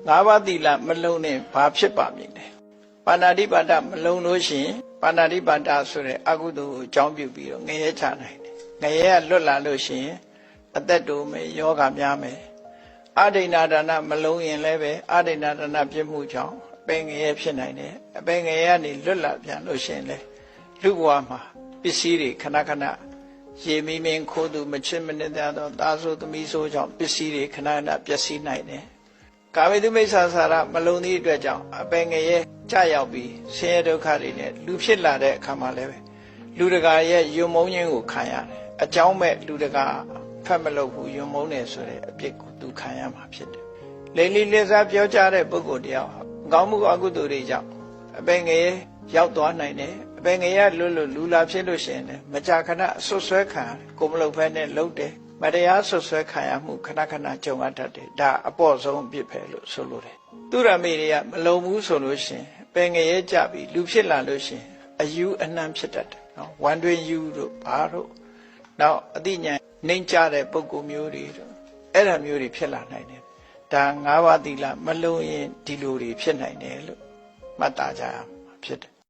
ငါးပါးသီလမလုံးနဲ့ဘာဖြစ်ပါမည်လဲပါဏာတိပါဒမလုံးလို့ရှိရင်ပါဏာတိပါဒဆိုတဲ့အကုသိုလ်ကိုအကြောင်းပြုပြီးတော့ငရဲချနိုင်တယ်ငရဲကလွတ်လာလို့ရှိရင်အသက်တိုးမယ်ယောဂများမယ်အဒိဏဒါနမလုံးရင်လည်းပဲအဒိဏဒါနပြစ်မှုကြောင့်အပေငရဲဖြစ်နိုင်တယ်အပေငရဲကနေလွတ်လာပြန်လို့ရှိရင်လေလူဘဝမှာပစ္စည်းတွေခဏခဏရေမီမင်းခိုးသူမချစ်မနစ်သောတာဆိုသမီးဆိုကြောင့်ပစ္စည်းတွေခဏခဏပျက်စီးနိုင်တယ်ကာမိတုမိစ္ဆာစာရမလုံးသည့်အတွက်ကြောင့်အပေငရဲကြရောက်ပြီးဆင်းရဲဒုက္ခတွေနဲ့လူဖြစ်လာတဲ့အခါမှာလည်းပဲလူတကာရဲ့ယုံမုန်းခြင်းကိုခံရတယ်အကြောင်းမဲ့လူတကာဖတ်မလို့ဘူးယုံမုန်းတယ်ဆိုတဲ့အပြစ်ကိုသူခံရမှာဖြစ်တယ်လိမ့်လိလက်စားပြောကြတဲ့ပုဂ္ဂိုလ်တယောက်ကောင်းမှုအကုသိုလ်တွေကြောင့်အပေငရဲရောက်သွားနိုင်တယ်အပေငရဲလွတ်လို့လူလာဖြစ်လို့ရှိရင်လည်းမကြာခဏဆွဆွဲခံကိုမလုပ်ဖဲနဲ့လှုပ်တယ်မတရားဆွဆွဲခံရမှုခဏခဏကြုံရတတ်တယ်ဒါအပေါ့ဆုံးအပြစ်ပဲလို့ဆိုလိုတယ်သူရမေတွေကမလုံဘူးဆိုလို့ရှိရင်အပေငရဲကြပြီးလူဖြစ်လာလို့ရှိရင်အယူအနှံဖြစ်တတ်တယ်နော်ဝမ်းတွင်းယူတို့ဘာတို့နောက်အသိဉာဏ်နှိမ့်ကြတဲ့ပုဂ္ဂိုလ်မျိုးတွေတို့အဲ့ဒါမျိုးတွေဖြစ်လာနိုင်တယ်ဒါ၅ပါးသီလမလုံးရင်ဒီလိုတွေဖြစ်နိုင်တယ်လို့မှတ်သားကြရမှာဖြစ်တယ်